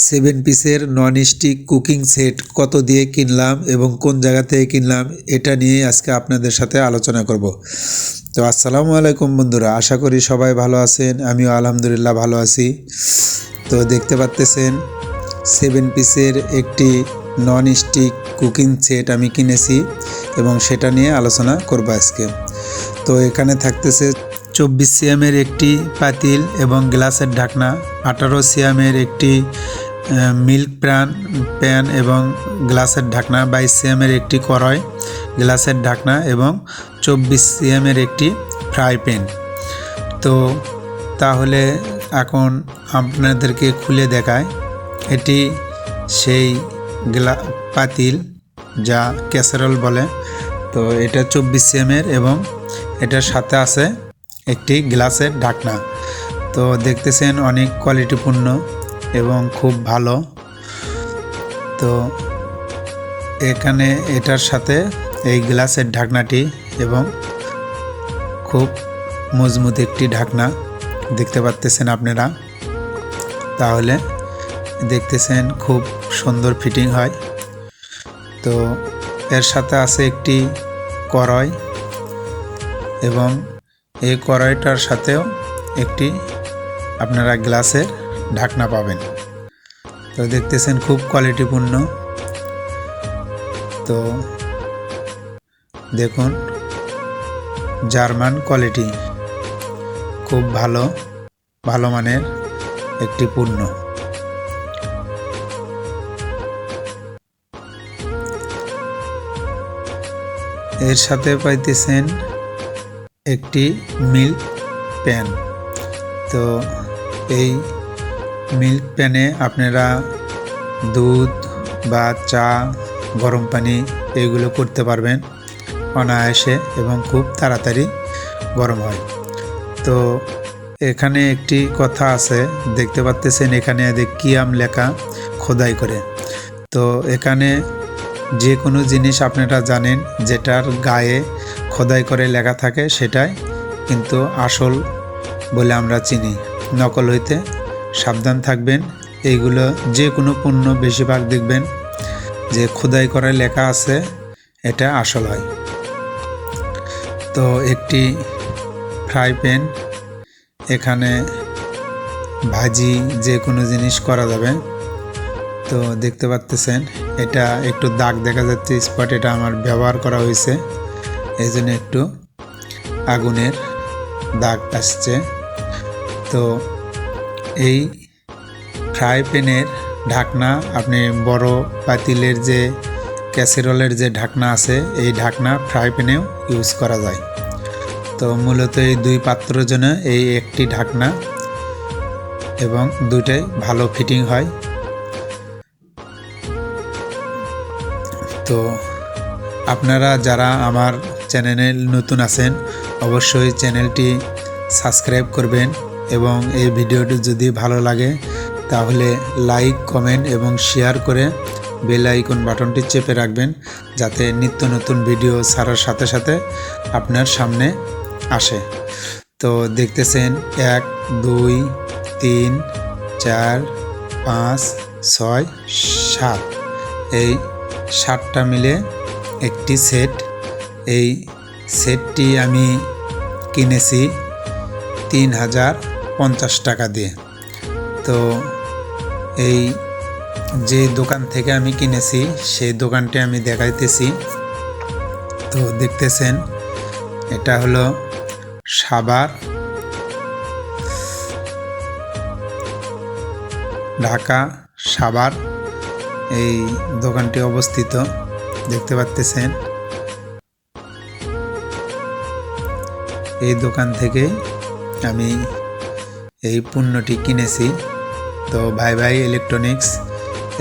7 পিসের non stick cooking set কত দিয়ে কিনলাম এবং কোন জায়গা থেকে কিনলাম এটা নিয়ে আজকে আপনাদের সাথে আলোচনা করব। তো আসসালামু আলাইকুম বন্ধুরা, আশা করি সবাই ভালো আছেন। আমিও আলহামদুলিল্লাহ ভালো আছি। তো দেখতে পাচ্ছেন 7 পিসের একটি নন স্টিক কুকিং সেট আমি কিনেছি এবং সেটা নিয়ে আলোচনা করব আজকে। তো এখানে থাকতেছে 24 সিএমের একটি পাতিল এবং গ্লাসের ঢাকনা, 18 সিএমের একটি মিল্ক প্যান এবং গ্লাসের ঢাকনা, 22 সিএমের একটি কড়াই, গ্লাসের ঢাকনা এবং 24 সিএমের একটি ফ্রাই প্যান। তো তাহলে এখন আপনাদেরকে খুলে দেখায়, এটি সেই পাতিল যা ক্যাসারোল বলে। তো এটা 24 সিএমের এবং এটার সাথে আছে একটি গ্লাসের ঢাকনা। তো দেখতেছেন অনেক কোয়ালিটিপূর্ণ এবং খুব ভালো। তো এখানে এটার সাথে এই গ্লাসের ঢাকনাটি এবং খুব মজবুত একটি ঢাকনা দেখতে পাচ্ছেন আপনারা। তাহলে দেখতেছেন খুব সুন্দর ফিটিং হয়। তো এর সাথে আছে একটি কড়াই এবং এই কড়াইটার সাথেও একটি আপনারা গ্লাসের ঢাকনা পাবেন। তো দেখতেছেন খুব কোয়ালিটিপূর্ণ। তো দেখুন, জার্মান কোয়ালিটি, খুব ভালো মানের একটি পণ্য। এর সাথে পাইতেছেন একটি মিল্ক প্যান। তো এই মিল্ক প্যানে আপনারা দুধ বা চা, গরম পানি এইগুলো করতে পারবেন অনায়াসে এবং খুব তাড়াতাড়ি গরম হয়। তো এখানে একটি কথা আছে, দেখতে পাচ্ছেন এখানে কিয়াম লেখা খোদাই করে। তো এখানে যে কোনো জিনিস আপনারা জানেন যেটার গায়ে খোদাই করে লেখা থাকে সেটাই কিন্তু আসল বলে আমরা চিনি। নকল হইতে সাবধান থাকবেন। এইগুলো যে কোনো পণ্য বেশিরভাগ দেখবেন যে খোদাই করে লেখা আছে, এটা আসল হয়। তো একটি ফ্রাই প্যান, এখানে ভাজি যে কোনো জিনিস করা যাবে। তো দেখতে পাচ্ছেন এটা একটু দাগ দেখা যাচ্ছে স্পট, এটা আমার ব্যবহার করা হয়েছে, এই জন্য একটু আগুনের দাগ আসছে। তো এই ফ্রাই প্যানের ঢাকনা আপনি বড় পাতিলের যে ক্যাসেরোলের যে ঢাকনা আছে, এই ঢাকনা ফ্রাই প্যানেও ইউজ করা যায়। তো মূলত এই দুই পাত্রের জন্য এই একটি ঢাকনা এবং দুইটাই ভালো ফিটিং হয়। তো আপনারা যারা আমার চ্যানেলে নতুন আছেন অবশ্যই চ্যানেলটি সাবস্ক্রাইব করবেন এবং এই ভিডিওটি যদি ভালো লাগে তাহলে লাইক, কমেন্ট এবং শেয়ার করে বেল আইকন বাটনটি চেপে রাখবেন, যাতে নিত্য নতুন ভিডিও ছাড়ার সাথে সাথে আপনার সামনে আসে। তো দেখতেছেন 1, 2, 3, 4, 5, 6, 7 এই 7টা মিলে একটি সেট। এই সেটটি আমি কিনেছি 3050 টাকা দিয়ে। তো এই যে দোকান থেকে আমি কিনেছি সেই দোকানটি আমি দেখাইতেছি। তো দেখতেছেন এটা হলো সাভার, ঢাকা সাভার এই দোকানটি অবস্থিত, দেখতে পাচ্ছেন। এই দোকান থেকে আমি এই পণ্যটি কিনেছি। তো ভাই ইলেকট্রনিক্স,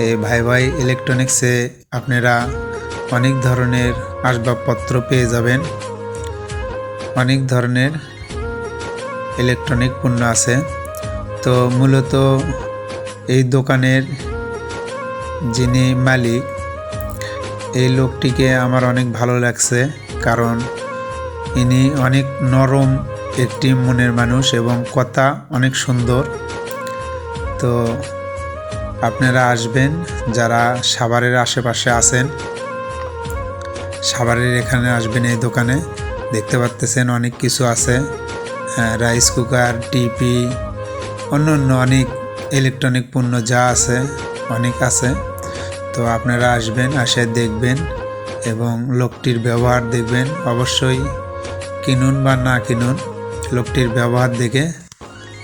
এই ভাই ইলেকট্রনিক্সে আপনারা অনেক ধরনের আসবাবপত্র পেয়ে যাবেন, অনেক ধরনের ইলেকট্রনিক পণ্য আছে। তো মূলত এই দোকানের যিনি মালিক, এই লোকটিকে আমার অনেক ভালো লাগছে, কারণ ইনি অনেক নরম একটি মনের মানুষ এবং কথা অনেক সুন্দর। তো আপনারা আসবেন যারা সাভারের আশেপাশে আছেন, সাভারের এখানে আসবেন। এই দোকানে দেখতে পাচ্ছেন অনেক কিছু আছে, রাইস কুকার, টিপি, অন্য অনেক ইলেকট্রনিক পণ্য যা আছে অনেক আছে। তো আপনারা আসবেন, আসে দেখবেন এবং লোকটির ব্যবহার দেখবেন। অবশ্যই কিনুন বা না কিনুন, লোকটির ব্যবহার দেখে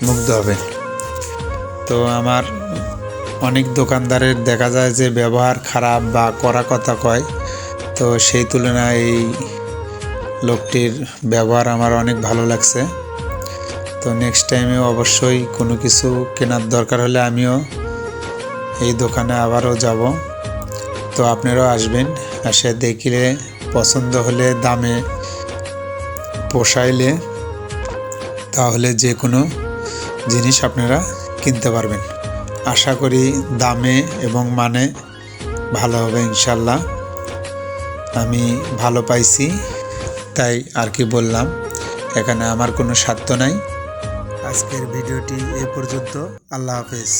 মুগ্ধ হবেন। তো আমার অনেক দোকানদারের দেখা যায় যে ব্যবহার খারাপ বা কড়া কথা কয়, তো সেই তুলনায় এই লোকটির ব্যবহার আমার অনেক ভালো লাগছে। তো নেক্সট টাইমে অবশ্যই কোনো কিছু কেনার দরকার হলে আমিও এই দোকানে আবারও যাব। তো আপনারাও আসবেন, এসে দেখলে পছন্দ হলে, দামে পোষাইলে তাহলে যে কোনো জিনিস আপনারা কিনতে পারবেন। আশা করি দামে এবং মানে ভালো হবে ইনশাল্লাহ। আমি ভালো পাইছি তাই আর কি বললাম, এখানে আমার কোনো স্বার্থ নাই। আজকের ভিডিওটি এই পর্যন্ত। আল্লাহ হাফেজ।